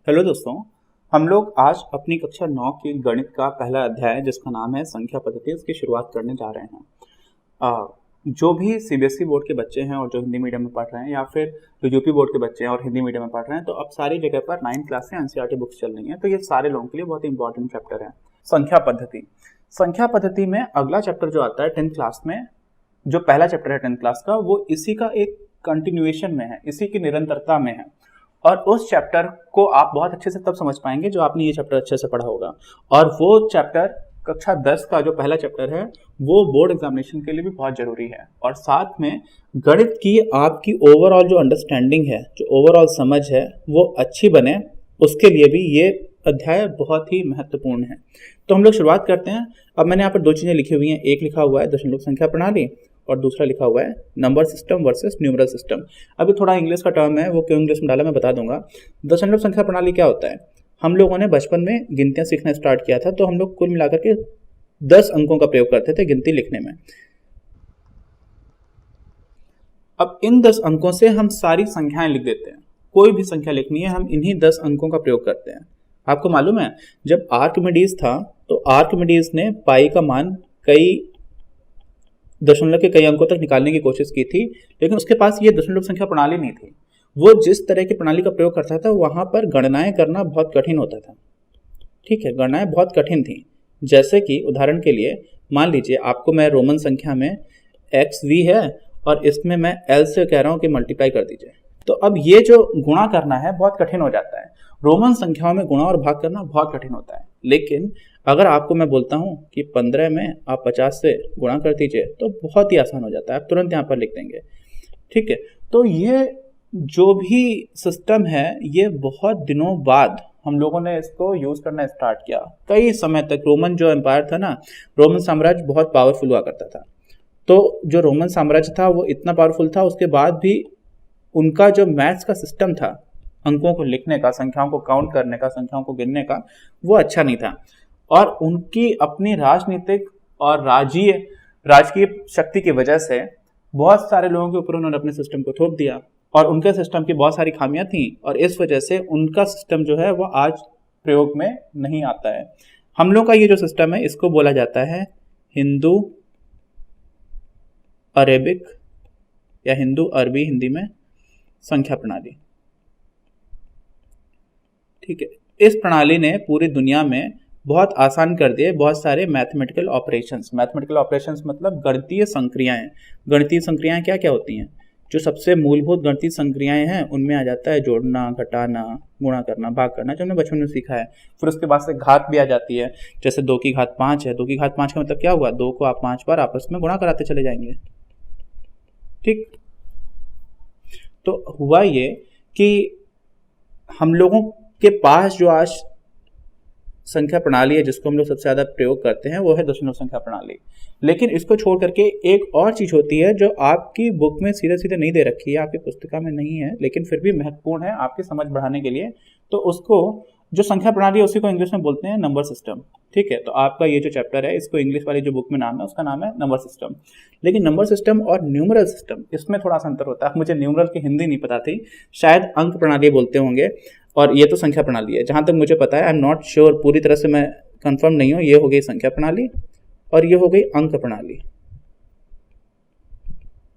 Hello दोस्तों, हम लोग आज अपनी कक्षा 9 की गणित का पहला अध्याय जिसका नाम है संख्या पद्धति उसकी शुरुआत करने जा रहे हैं। जो भी सीबीएसई बोर्ड के बच्चे हैं और जो हिंदी मीडियम में पढ़ रहे हैं या फिर जो यूपी बोर्ड के बच्चे हैं और हिंदी मीडियम में पढ़ रहे हैं, तो अब सारी जगह पर 9th क्लास से एनसीईआरटी बुक्स चल रही हैं, तो ये सारे लोगों के लिए बहुत ही इंपॉर्टेंट चैप्टर है संख्या पद्धति। संख्या पद्धति में अगला चैप्टर जो आता है 10th क्लास में, जो पहला चैप्टर है 10th क्लास का, वो इसी का एक कंटिन्यूएशन में है, इसी की निरंतरता में है। और उस चैप्टर को आप बहुत अच्छे से तब समझ पाएंगे जो आपने ये चैप्टर अच्छे से पढ़ा होगा। और वो चैप्टर कक्षा 10 का जो पहला चैप्टर है वो बोर्ड एग्जामिनेशन के लिए भी बहुत जरूरी है। और साथ में गणित की आपकी ओवरऑल जो अंडरस्टैंडिंग है, जो ओवरऑल समझ है, वो अच्छी बने, उसके लिए भी ये अध्याय बहुत ही महत्वपूर्ण है। तो हम लोग शुरुआत करते हैं। अब मैंने यहाँ पर दो चीज़ें लिखी हुई हैं, एक लिखा हुआ है दशमलव संख्या प्रणाली और दूसरा लिखा हुआ है number system versus numeral system. अभी थोड़ा इंग्लिश का टर्म है, वो क्यों इंग्लिश में डाला मैं बता दूंगा। दशमलव संख्या प्रणाली क्या होता है? हम लोगों ने बचपन में गिनतियां सीखना स्टार्ट किया था, तो हम लोग कुल मिलाकर के 10 अंकों का प्रयोग करते थे गिनती लिखने में। अब इन 10 अंकों से हम सारी संख्याएं लिख देते हैं। कोई भी संख्या लिखनी है, हम इन्हीं 10 अंकों का प्रयोग करते हैं। आपको मालूम है, जब आर्किमिडीज था तो आर्किमिडीज ने पाई का मान कई दशमलव के कई अंकों तक निकालने की कोशिश की थी, लेकिन उसके पास ये दशमलव संख्या प्रणाली नहीं थी। वो जिस तरह की प्रणाली का प्रयोग करता था वहां पर गणनाएं करना बहुत कठिन होता था। ठीक है, गणनाएं बहुत कठिन थी। जैसे कि उदाहरण के लिए मान लीजिए आपको मैं रोमन संख्या में XV है और इसमें मैं L से कह रहा हूं कि मल्टीप्लाई कर दीजिए, तो अब ये जो गुणा करना है बहुत कठिन हो जाता है। रोमन संख्याओं में गुणा और भाग करना बहुत कठिन होता है। लेकिन अगर आपको मैं बोलता हूं कि 15 में आप 50 से गुणा कर दीजिए तो बहुत ही आसान हो जाता है, आप तुरंत यहाँ पर लिख देंगे। ठीक है, तो ये जो भी सिस्टम है ये बहुत दिनों बाद हम लोगों ने इसको यूज करना स्टार्ट किया। कई समय तक रोमन जो एम्पायर था ना, रोमन साम्राज्य बहुत पावरफुल हुआ करता था। तो जो रोमन साम्राज्य था वो इतना पावरफुल था, उसके बाद भी उनका जो मैथ्स का सिस्टम था, अंकों को लिखने का, संख्याओं को काउंट करने का, संख्याओं को गिनने का, वो अच्छा नहीं था। और उनकी अपनी राजनीतिक और राजकीय शक्ति की वजह से बहुत सारे लोगों के ऊपर उन्होंने अपने सिस्टम को थोप दिया और उनके सिस्टम की बहुत सारी खामियां थी और इस वजह से उनका सिस्टम जो है वो आज प्रयोग में नहीं आता है। हम लोग का ये जो सिस्टम है इसको बोला जाता है हिंदू अरेबिक या हिंदू अरबी हिंदी में संख्या प्रणाली। ठीक है, इस प्रणाली ने पूरी दुनिया में बहुत आसान कर दिए बहुत सारे मैथमेटिकल ऑपरेशंस। मैथमेटिकल ऑपरेशंस मतलब गणितीय संक्रियाएं। गणितीय संक्रियाएं क्या क्या होती हैं? जो सबसे मूलभूत गणितीय संक्रियाएं हैं उनमें आ जाता है जोड़ना, घटाना, गुणा करना, भाग करना, जो हमने बचपन में सीखा है। फिर उसके बाद से घात भी आ जाती है, जैसे 2 की घात 5 है। 2 की घात 5 का मतलब क्या हुआ? 2 को आप 5 बार आपस में गुणा कराते चले जाएंगे। ठीक, तो हुआ ये कि हम लोगों के पास जो आज संख्या प्रणाली है जिसको हम लोग सबसे ज्यादा प्रयोग करते हैं वो है दशमलव संख्या प्रणाली। लेकिन इसको छोड़ करके एक और चीज होती है जो आपकी बुक में सीधे सीधे नहीं दे रखी है, आपकी पुस्तिका में नहीं है, लेकिन फिर भी महत्वपूर्ण है आपकी समझ बढ़ाने के लिए। तो उसको जो संख्या प्रणाली है उसी को इंग्लिश में बोलते हैं नंबर सिस्टम। ठीक है, तो आपका ये जो चैप्टर है इसको इंग्लिश वाली जो बुक में नाम है उसका नाम है नंबर सिस्टम। लेकिन नंबर सिस्टम और न्यूमरल सिस्टम इसमें थोड़ा सा अंतर होता है। मुझे न्यूमरल की हिंदी नहीं पता थी, शायद अंक प्रणाली बोलते होंगे, और ये तो संख्या प्रणाली है जहां तक मुझे पता है। आई एम नॉट श्योर, पूरी तरह से मैं कंफर्म नहीं हूं। ये हो गई संख्या प्रणाली और ये हो गई अंक प्रणाली।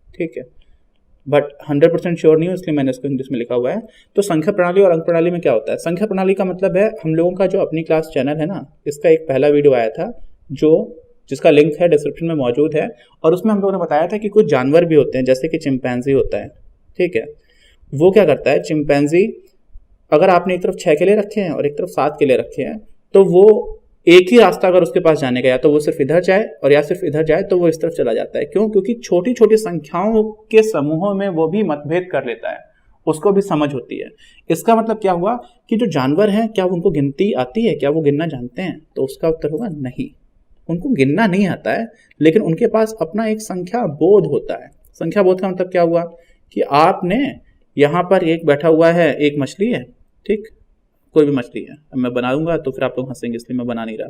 ठीक है, बट 100% श्योर नहीं हूं इसलिए मैंने इसको इंग्लिश में लिखा हुआ है। तो संख्या प्रणाली और अंक प्रणाली में क्या होता है? संख्या प्रणाली का मतलब है हम लोगों का जो अपनी क्लास चैनल है ना, इसका एक पहला वीडियो आया था जिसका लिंक है डिस्क्रिप्शन में मौजूद है, और उसमें हम लोगों ने बताया था कि कुछ जानवर भी होते हैं जैसे कि चिंपैंजी होता है। ठीक है, वो क्या करता है चिंपैंजी, अगर आपने एक तरफ 6 के लिए रखे हैं और एक तरफ 7 के लिए रखे हैं, तो वो एक ही रास्ता अगर उसके पास जाने का, या तो वो सिर्फ इधर जाए और या सिर्फ इधर जाए, तो वो इस तरफ चला जाता है। क्यों? क्योंकि छोटी छोटी संख्याओं के समूहों में वो भी मतभेद कर लेता है, उसको भी समझ होती है। इसका मतलब क्या हुआ कि जो जानवर हैं क्या उनको गिनती आती है, क्या वो गिनना जानते हैं? तो उसका उत्तर होगा नहीं, उनको गिनना नहीं आता है, लेकिन उनके पास अपना एक संख्या बोध होता है। संख्या बोध का मतलब क्या हुआ कि आपने यहाँ पर एक बैठा हुआ है, एक मछली है, ठीक, कोई भी मछली है, अब मैं बनाऊंगा तो फिर आप लोग हंसेंगे इसलिए मैं बना नहीं रहा।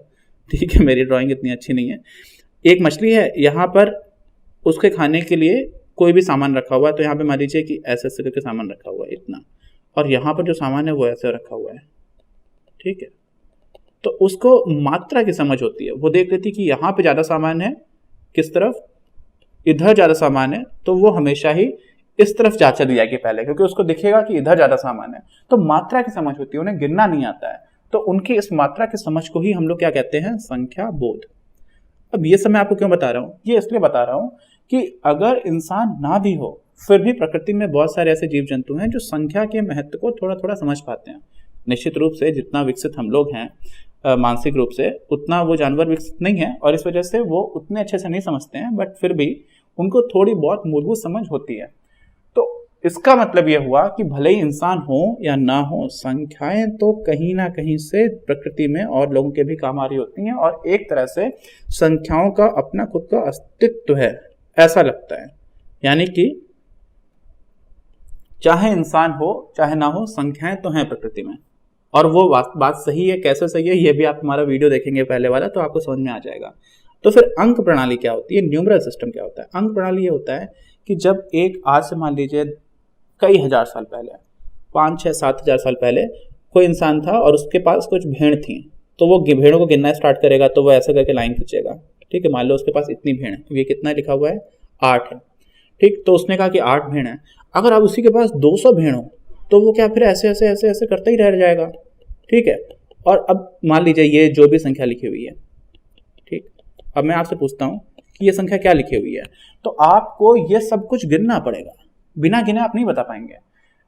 ठीक है, मेरी ड्राइंग इतनी अच्छी नहीं है। एक मछली है, यहाँ पर उसके खाने के लिए कोई भी सामान रखा हुआ है, तो यहाँ पे मान लीजिए कि ऐसे ऐसे करके सामान रखा हुआ है इतना, और यहाँ पर जो सामान है वो ऐसे रखा हुआ है। ठीक है। तो उसको मात्रा की समझ होती है, वो देख लेती कि यहाँ पे ज़्यादा सामान है, किस तरफ, इधर ज़्यादा सामान है, तो वो हमेशा ही इस तरफ जा चली जाएगी पहले, क्योंकि उसको दिखेगा कि इधर ज़्यादा सामान है। तो मात्रा की समझ होती है, उन्हें गिनना नहीं आता है। तो उनकी इस मात्रा की समझ को ही हम लोग क्या कहते हैं, संख्या बोध। अब ये सब मैं आपको क्यों बता रहा हूँ, ये इसलिए बता रहा हूँ कि अगर इंसान ना भी हो, फिर भी प्रकृति में बहुत सारे ऐसे जीव जंतु हैं जो संख्या के महत्व को थोड़ा थोड़ा समझ पाते हैं। निश्चित रूप से जितना विकसित हम लोग हैं मानसिक रूप से, उतना वो जानवर विकसित नहीं है, और इस वजह से वो उतने अच्छे से नहीं समझते हैं, बट फिर भी उनको थोड़ी बहुत मूलभूत समझ होती है। तो इसका मतलब यह हुआ कि भले ही इंसान हो या ना हो, संख्याएं तो कहीं ना कहीं से प्रकृति में और लोगों के भी काम आ रही होती हैं, और एक तरह से संख्याओं का अपना खुद का अस्तित्व है, ऐसा लगता है। यानी कि चाहे इंसान हो चाहे ना हो, संख्याएं तो हैं प्रकृति में। और वो बात सही है, कैसे सही है, ये भी आप हमारा वीडियो देखेंगे पहले वाला, तो आपको समझ में आ जाएगा। तो फिर अंक प्रणाली क्या होती है, न्यूमरल सिस्टम क्या होता है। अंक प्रणाली ये होता है कि जब एक, आज से मान लीजिए कई हजार साल पहले, 5, 6, 7 हजार साल पहले कोई इंसान था और उसके पास कुछ भेड़ थी, तो वो भेड़ों को गिनना स्टार्ट करेगा, तो वो ऐसा करके लाइन खींचेगा। ठीक है, मान लो उसके पास इतनी भेड़ है, ये कितना लिखा हुआ है, 8 है। ठीक, तो उसने कहा कि 8 भेड़ है। अगर अब उसी के पास 200 भेड़ हो, तो वो क्या फिर ऐसे ऐसे ऐसे ऐसे करता ही रह जाएगा। ठीक है, और अब मान लीजिए ये जो भी संख्या लिखी हुई है, ठीक, अब मैं आपसे पूछता हूँ कि ये संख्या क्या लिखी हुई है, तो आपको ये सब कुछ गिनना पड़ेगा, बिना गिने आप नहीं बता पाएंगे।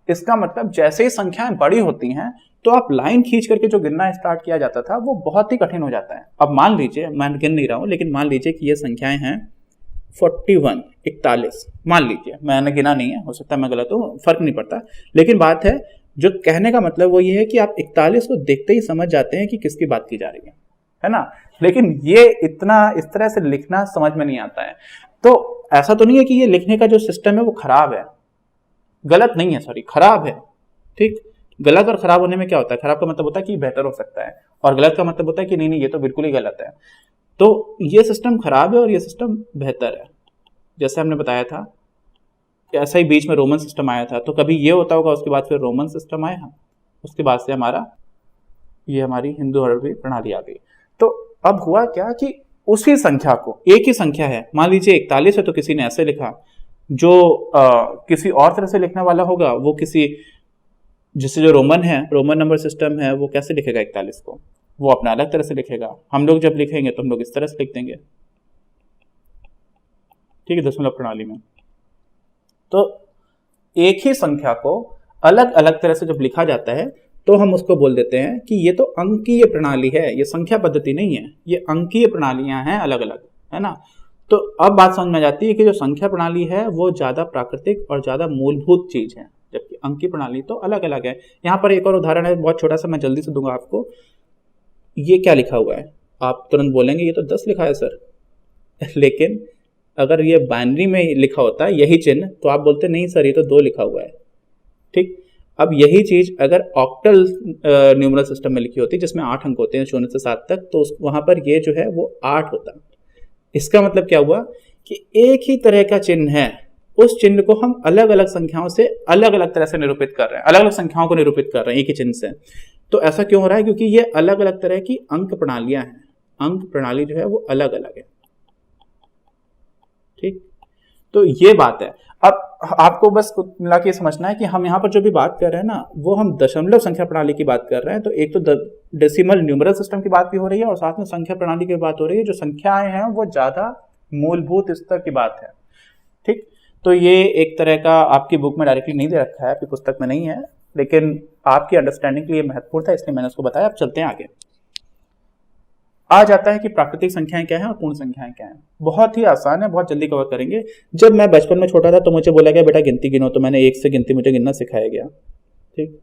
इसका मतलब जैसे ही संख्याएं बड़ी होती हैं, तो आप लाइन खींच करके जो गिनना स्टार्ट किया जाता था, वो बहुत ही कठिन हो जाता है। अब मान लीजिए, मैं गिन नहीं रहा हूं, लेकिन मान लीजिए कि ये संख्याएं हैं 41, 41, मान लीजिए, मैंने गिना नहीं है, हो सकता है मैं गलत हूं, फर्क नहीं पड़ता। लेकिन बात है, जो कहने का मतलब वो ये है कि आप 41 को देखते ही समझ जाते हैं कि किसकी बात की जा रही है ना। लेकिन ये इतना इस तरह से लिखना समझ में नहीं आता है। तो ऐसा तो नहीं है कि ये लिखने का जो सिस्टम है वो खराब है, गलत नहीं है, सॉरी, खराब है। ठीक, गलत और खराब होने में क्या होता है, खराब का मतलब होता है कि बेहतर हो सकता है, और गलत का मतलब होता है कि नहीं नहीं ये तो बिल्कुल ही गलत है। तो ये सिस्टम खराब है और ये सिस्टम बेहतर है। जैसे हमने बताया था, ऐसा ही बीच में रोमन सिस्टम आया था, तो कभी ये होता होगा, उसके बाद फिर रोमन सिस्टम आया, उसके बाद से हमारी हिंदू अरबी प्रणाली आ गई। तो अब हुआ क्या कि उसी संख्या को, एक ही संख्या है, मान लीजिए 41 है, तो किसी ने ऐसे लिखा, जो किसी और तरह से लिखने वाला होगा, वो किसी, जैसे जो रोमन नंबर सिस्टम है, वो कैसे लिखेगा 41 को, वो अपना अलग तरह से लिखेगा। हम लोग जब लिखेंगे तो हम लोग इस तरह से लिख देंगे। ठीक है, दशमलव प्रणाली में। तो एक ही संख्या को अलग अलग तरह से जब लिखा जाता है, तो हम उसको बोल देते हैं कि ये तो अंकीय प्रणाली है, ये संख्या पद्धति नहीं है, ये अंकीय प्रणालियां हैं अलग अलग, है ना। तो अब बात समझ में जाती है कि जो संख्या प्रणाली है वो ज्यादा प्राकृतिक और ज्यादा मूलभूत चीज है, जबकि अंकीय प्रणाली तो अलग अलग है। यहाँ पर एक और उदाहरण है, बहुत छोटा सा, मैं जल्दी से दूंगा आपको। ये क्या लिखा हुआ है, आप तुरंत बोलेंगे ये तो 10 लिखा है सर, लेकिन अगर ये बाइनरी में लिखा होता है यही चिन्ह, तो आप बोलते नहीं सर ये तो 2 लिखा हुआ है। ठीक, अब यही चीज अगर ऑक्टल न्यूमरल सिस्टम में लिखी होती, जिसमें 8 अंक होते हैं 0 से 7 तक, तो वहां पर ये जो है वो 8 होता। इसका मतलब क्या हुआ कि एक ही तरह का चिन्ह है, उस चिन्ह को हम अलग अलग संख्याओं से अलग अलग तरह से निरूपित कर रहे हैं, अलग अलग संख्याओं को निरूपित कर रहे हैं एक ही चिन्ह से। तो ऐसा क्यों हो रहा है, क्योंकि ये अलग अलग तरह की अंक प्रणालियां हैं, अंक प्रणाली जो है वो अलग अलग है। ठीक, तो ये बात है। अब आपको बस मिला के समझना है कि हम यहाँ पर जो भी बात कर रहे हैं ना, वो हम दशमलव संख्या प्रणाली की बात कर रहे हैं। तो एक तो डेसिमल न्यूमरल सिस्टम की बात भी हो रही है, और साथ में संख्या प्रणाली की बात हो रही है। जो संख्याएं हैं वो ज्यादा मूलभूत स्तर की बात है। ठीक, तो ये एक तरह का आपकी बुक में डायरेक्टली नहीं दे रखा है, आपकी पुस्तक में नहीं है, लेकिन आपकी अंडरस्टैंडिंग के लिए महत्वपूर्ण था, इसलिए मैंने उसको बताया। अब चलते हैं आगे। आ जाता है कि प्राकृतिक संख्याएं क्या हैं और पूर्ण संख्याएं क्या हैं। बहुत ही आसान है, बहुत जल्दी कवर करेंगे। जब मैं बचपन में छोटा था तो मुझे बोला गया बेटा गिनती गिनो, तो मैंने 1 से गिनती मुझे गिनना सिखाया गया। ठीक,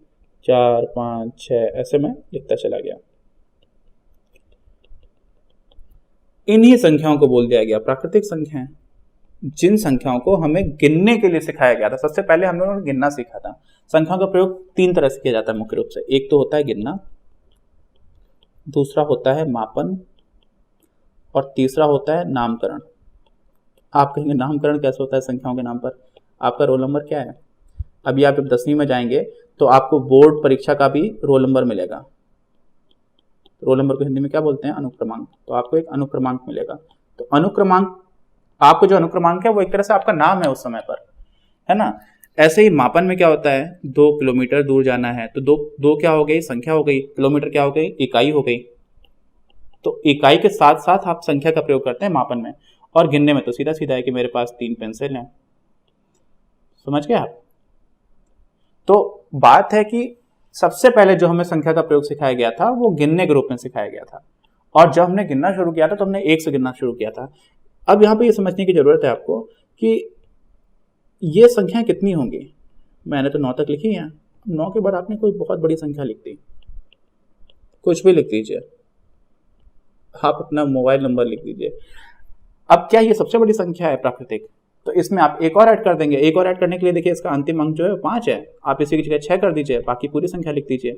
4, 5, 6 ऐसे मैं लिखता चला गया। इन्हीं संख्याओं को बोल दिया गया प्राकृतिक संख्याएं, जिन संख्याओं को हमें गिनने के लिए सिखाया गया था। सबसे पहले हम लोगों ने गिनना सीखा था। संख्याओं का प्रयोग 3 तरह से किया जाता है मुख्य रूप से। एक तो होता है गिनना, दूसरा होता है मापन, और तीसरा होता है नामकरण। आप कहेंगे नामकरण कैसे होता है संख्याओं के नाम पर? आपका रोल नंबर क्या है? अभी आप जब 10वीं में जाएंगे तो आपको बोर्ड परीक्षा का भी रोल नंबर मिलेगा। रोल नंबर को हिंदी में क्या बोलते हैं? अनुक्रमांक। तो आपको एक अनुक्रमांक मिलेगा। तो अनुक्रमांक, आपको जो अनुक्रमांक है वो एक तरह से आपका नाम है उस समय पर, है ना। ऐसे ही मापन में क्या होता है? 2 किलोमीटर दूर जाना है तो दो क्या हो गई? संख्या हो गई। किलोमीटर क्या हो गई? इकाई हो गई। तो इकाई के साथ साथ आप संख्या का प्रयोग करते हैं मापन में। और गिनने में तो सीधा सीधा है कि मेरे पास 3 पेंसिल हैं। समझ गए आप? तो बात है कि सबसे पहले जो हमें संख्या का प्रयोग सिखाया गया था वो गिनने के रूप में सिखाया गया था। और जब हमने गिनना शुरू किया था तो हमने 1 से गिनना शुरू किया था। अब यहाँ पे ये समझने की जरूरत है आपको कि ये संख्याएं कितनी होंगी। मैंने तो 9 तक लिखी है। 9 के बाद आपने कोई बहुत बड़ी संख्या लिख दी, कुछ भी लिख दीजिए, आप अपना मोबाइल नंबर लिख दीजिए। अब क्या ये सबसे बड़ी संख्या है प्राकृतिक? तो इसमें आप एक और ऐड कर देंगे। एक और ऐड करने के लिए देखिए इसका अंतिम अंक जो है 5 है, आप इसी की जगह 6 कर दीजिए, बाकी पूरी संख्या लिख दीजिए।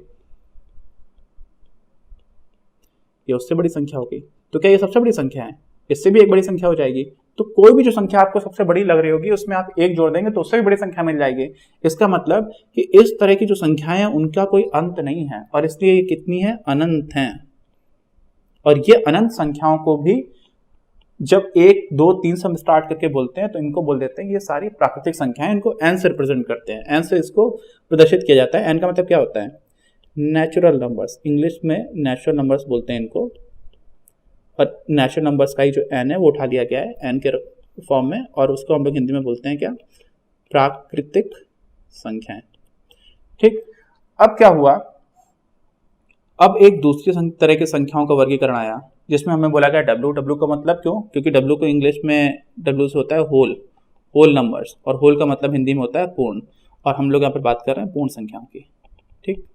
ये उससे बड़ी संख्या होगी। तो क्या ये सबसे बड़ी संख्या है? इससे भी एक बड़ी संख्या हो जाएगी। तो कोई भी जो संख्या आपको सबसे बड़ी लग रही होगी उसमें आप 1 जोड़ देंगे तो उससे भी बड़ी संख्या मिल जाएगी। इसका मतलब कि इस तरह की जो संख्याएं हैं उनका कोई अंत नहीं है और इसलिए ये कितनी है? अनंत हैं। और ये अनंत संख्याओं को भी जब 1, 2, 3 से हम स्टार्ट करके बोलते हैं तो इनको बोल देते हैं ये सारी प्राकृतिक संख्याएं। इनको एन से रिप्रेजेंट करते हैं, एन से इसको प्रदर्शित किया जाता है। एन का मतलब क्या होता है? Natural numbers. इंग्लिश में नेचुरल नंबर्स बोलते हैं इनको। और नेचुरल नंबर्स का ही जो एन है वो उठा लिया गया है एन के फॉर्म में, और उसको हम लोग हिंदी में बोलते हैं क्या? प्राकृतिक संख्याएं। ठीक। अब क्या हुआ? अब एक दूसरी तरह की संख्याओं का वर्गीकरण आया जिसमें हमें बोला गया डब्ल्यू। डब्ल्यू का मतलब क्यों? क्योंकि डब्ल्यू को इंग्लिश में डब्ल्यू से होता है होल नंबर्स, और होल का मतलब हिंदी में होता है पूर्ण, और हम लोग यहाँ पर बात कर रहे हैं पूर्ण संख्याओं की। ठीक।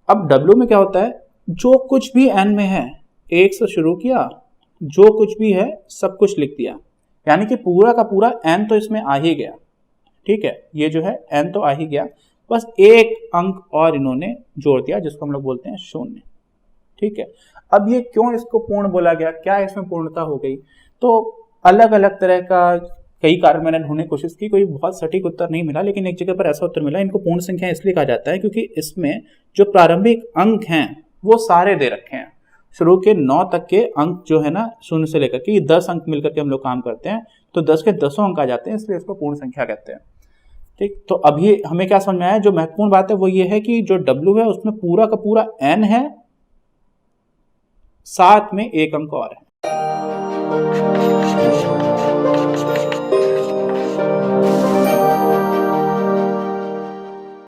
अब डब्ल्यू में क्या होता है? जो कुछ भी एन में है, 1 से शुरू किया, जो कुछ भी है सब कुछ लिख दिया, यानी कि पूरा का पूरा एन तो इसमें आ ही गया। ठीक है, ये जो है एन तो आ ही गया, बस एक अंक और इन्होंने जोड़ दिया जिसको हम लोग बोलते हैं 0। ठीक है। अब ये क्यों इसको पूर्ण बोला गया? क्या इसमें पूर्णता हो गई? तो अलग अलग तरह का कई कारण मैंने ढूंढने की कोशिश की, कोई बहुत सटीक उत्तर नहीं मिला, लेकिन एक जगह पर ऐसा उत्तर मिला। इनको पूर्ण संख्या इसलिए कहा जाता है क्योंकि इसमें जो प्रारंभिक अंक हैं वो सारे दे रखे हैं। शुरू के 9 तक के अंक जो है ना, 0 से लेकर के 10 अंक मिलकर के हम लोग काम करते हैं, तो 10 के 10 अंक आ जाते हैं, इसलिए इसको पूर्ण संख्या कहते हैं। ठीक। तो अभी हमें क्या समझ में आया? जो महत्वपूर्ण बात है वो ये है कि जो W है उसमें पूरा का पूरा N है, साथ में एक अंक और है।